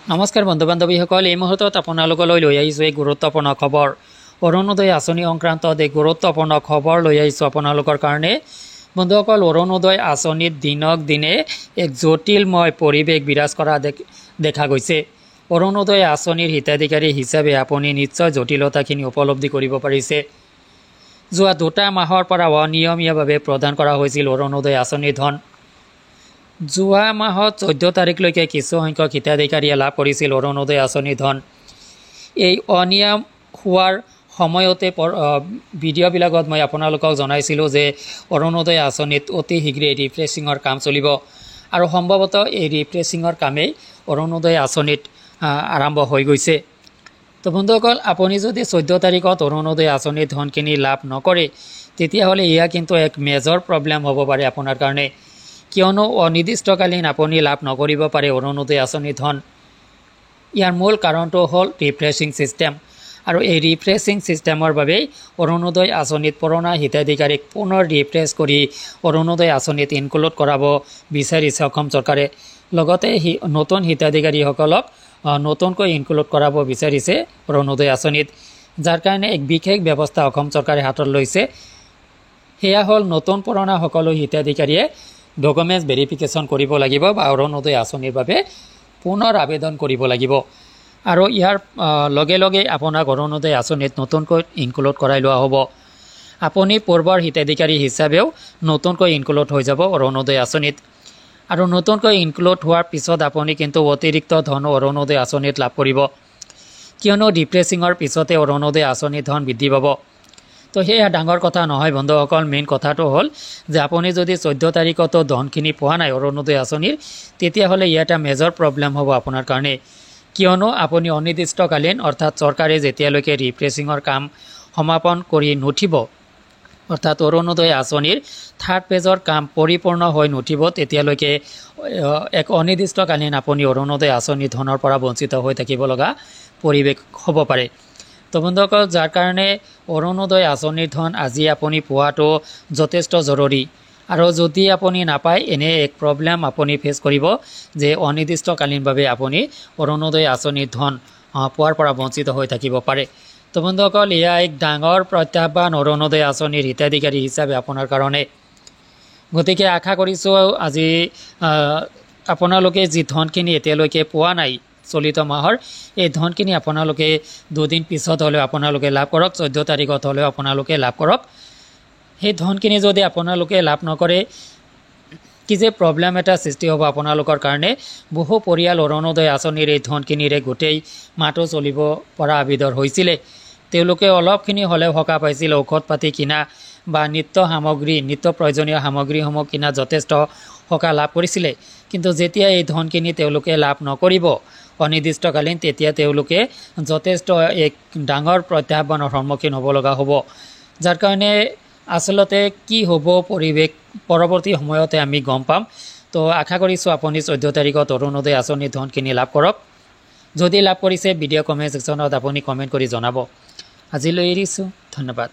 নমস্কাৰ বন্ধু বান্ধৱীসকল, এই মুহূৰ্তত আপোনালোকলৈ লৈ আহিছোঁ এক গুৰুত্বপূৰ্ণ খবৰ। অৰুণোদয় আঁচনি সংক্ৰান্তত এক গুৰুত্বপূৰ্ণ খবৰ লৈ আহিছোঁ আপোনালোকৰ কাৰণে। বন্ধুসকল, অৰুণোদয় আঁচনিত দিনক দিনে এক জটিলময় পৰিৱেশ বিৰাজ কৰা দেখা গৈছে। অৰুণোদয় আঁচনিৰ হিতাধিকাৰী হিচাপে আপুনি নিশ্চয় জটিলতাখিনি উপলব্ধি কৰিব পাৰিছে। যোৱা 2 মাহৰ পৰা অনিয়মীয়াভাৱে প্ৰদান কৰা হৈছিল অৰুণোদয় আঁচনিৰ ধন। যোৱা মাহত 14 তাৰিখলৈকে কিছু সংখ্যক হিতাধিকাৰীয়ে লাভ কৰিছিল অৰুণোদয় আঁচনিৰ ধন। এই অনিয়ম হোৱাৰ সময়তে ভিডিঅ'বিলাকত মই আপোনালোকক জনাইছিলোঁ যে অৰুণোদয় আঁচনিত অতি শীঘ্ৰেই ৰিফ্ৰেছিঙৰ কাম চলিব আৰু সম্ভৱতঃ এই ৰিফ্ৰেছিঙৰ কামেই অৰুণোদয় আঁচনিত আৰম্ভ হৈ গৈছে। তো বন্ধুসকল, আপুনি যদি 14 তাৰিখত অৰুণোদয় আঁচনিৰ ধনখিনি লাভ নকৰে তেতিয়াহ'লে এয়া কিন্তু এক মেজৰ প্ৰব্লেম হ'ব পাৰে আপোনাৰ কাৰণে, কিয়নো অনিৰ্দিষ্টকালীন আপুনি লাভ নকৰিব পাৰে অৰুণোদয় আঁচনিৰ ধন। ইয়াৰ মূল কাৰণটো হ'ল ৰিফ্ৰেছিং ছিষ্টেম, আৰু এই ৰিফ্ৰেছিং ছিষ্টেমৰ বাবেই অৰুণোদয় আঁচনিত পুৰণা হিতাধিকাৰীক পুনৰ ৰিফ্ৰেছ কৰি অৰুণোদয় আঁচনিত ইনক্লুড কৰাব বিচাৰিছে অসম চৰকাৰে। লগতে নতুন হিতাধিকাৰীসকলক নতুনকৈ ইনক্লুড কৰাব বিচাৰিছে অৰুণোদয় আঁচনিত, যাৰ কাৰণে এক বিশেষ ব্যৱস্থা অসম চৰকাৰে হাতত লৈছে। সেয়া হ'ল নতুন পুৰণা সকলো হিতাধিকাৰীয়ে ডকুমেণ্টছ ভেৰিফিকেশ্যন কৰিব লাগিব বা অৰুণোদয় আঁচনিৰ বাবে পুনৰ আবেদন কৰিব লাগিব, আৰু ইয়াৰ লগে লগে আপোনাক অৰুণোদয় আঁচনিত নতুনকৈ ইনক্লুড কৰাই লোৱা হ'ব। আপুনি পূৰ্বৰ হিতাধিকাৰী হিচাপেও নতুনকৈ ইনক্লুড হৈ যাব অৰুণোদয় আঁচনিত, আৰু নতুনকৈ ইনক্লুড হোৱাৰ পিছত আপুনি কিন্তু অতিৰিক্ত ধন অৰুণোদয় আঁচনিত লাভ কৰিব, কিয়নো ৰিফ্ৰেছিঙৰ পিছতে অৰুণোদয় আঁচনিৰ ধন বৃদ্ধি পাব। তো সেয়া ডাঙৰ কথা নহয় বন্ধুসকল। মেইন কথাটো হ'ল যে আপুনি যদি 14 তাৰিখতো ধনখিনি পোৱা নাই অৰুণোদয় আঁচনিৰ, তেতিয়াহ'লে ইয়াত এটা মেজৰ প্ৰব্লেম হ'ব আপোনাৰ কাৰণে, কিয়নো আপুনি অনিৰ্দিষ্টকালীন অৰ্থাৎ চৰকাৰে যেতিয়ালৈকে ৰিফ্ৰেছিঙৰ কাম সমাপন কৰি নুঠিব, অৰ্থাৎ অৰুণোদয় আঁচনিৰ 3rd পেজৰ কাম পৰিপূৰ্ণ হৈ নুঠিব, তেতিয়ালৈকে এক অনিৰ্দিষ্টকালীন আপুনি অৰুণোদয় আঁচনিৰ ধনৰ পৰা বঞ্চিত হৈ থাকিব লগা পৰিৱেশ হ'ব পাৰে। তো বন্ধুসকল, যাৰ কাৰণে অৰুণোদয় আঁচনিৰ ধন আজি আপুনি পোৱাটো যথেষ্ট জৰুৰী, আৰু যদি আপুনি নাপায় এনে এক প্ৰব্লেম আপুনি ফেচ কৰিব যে অনিৰ্দিষ্টকালীনভাৱে আপুনি অৰুণোদয় আঁচনিৰ ধন পোৱাৰ পৰা বঞ্চিত হৈ থাকিব পাৰে। তো বন্ধুসকল, এয়া এক ডাঙৰ প্ৰত্যাহ্বান অৰুণোদয় আঁচনিৰ হিতাধিকাৰী হিচাপে আপোনাৰ কাৰণে। গতিকে আশা কৰিছোঁ আজি আপোনালোকে যি ধনখিনি এতিয়ালৈকে পোৱা নাই চলিত মাহৰ, এই ধনখিনি আপোনালোকে 2 দিন পিছত হ'লেও আপোনালোকে লাভ কৰক, 14 তাৰিখত হ'লেও আপোনালোকে লাভ কৰক। সেই ধনখিনি যদি আপোনালোকে লাভ নকৰে কি যে প্ৰব্লেম এটা সৃষ্টি হ'ব আপোনালোকৰ কাৰণে। বহু পৰিয়াল অৰুণোদয় আঁচনিৰ এই ধনখিনিৰে গোটেই মাহটো চলিব পৰা আবিদৰ হৈছিলে। তেওঁলোকে অলপখিনি হ'লেও সকাহ পাইছিল, ঔষধ পাতি কিনা বা নিত্য প্ৰয়োজনীয় সামগ্ৰীসমূহ কিনা যথেষ্ট সকাহ লাভ কৰিছিলে। কিন্তু যেতিয়া এই ধনখিনি তেওঁলোকে লাভ নকৰিব অনিৰ্দিষ্টকালীন, তেতিয়া তেওঁলোকে যথেষ্ট এক ডাঙৰ প্ৰত্যাহ্বানৰ সন্মুখীন হ'ব লগা হ'ব, যাৰ কাৰণে আচলতে কি হ'ব পৰিৱেশ পৰৱৰ্তী সময়তে আমি গম পাম। তো আশা কৰিছোঁ আপুনি 14 তাৰিখত অৰুণোদয় আঁচনিৰ ধনখিনি লাভ কৰক। যদি লাভ কৰিছে ভিডিঅ' কমেণ্ট ছেকশ্যনত আপুনি কমেণ্ট কৰি জনাব। আজিলৈ এৰিছোঁ, ধন্যবাদ।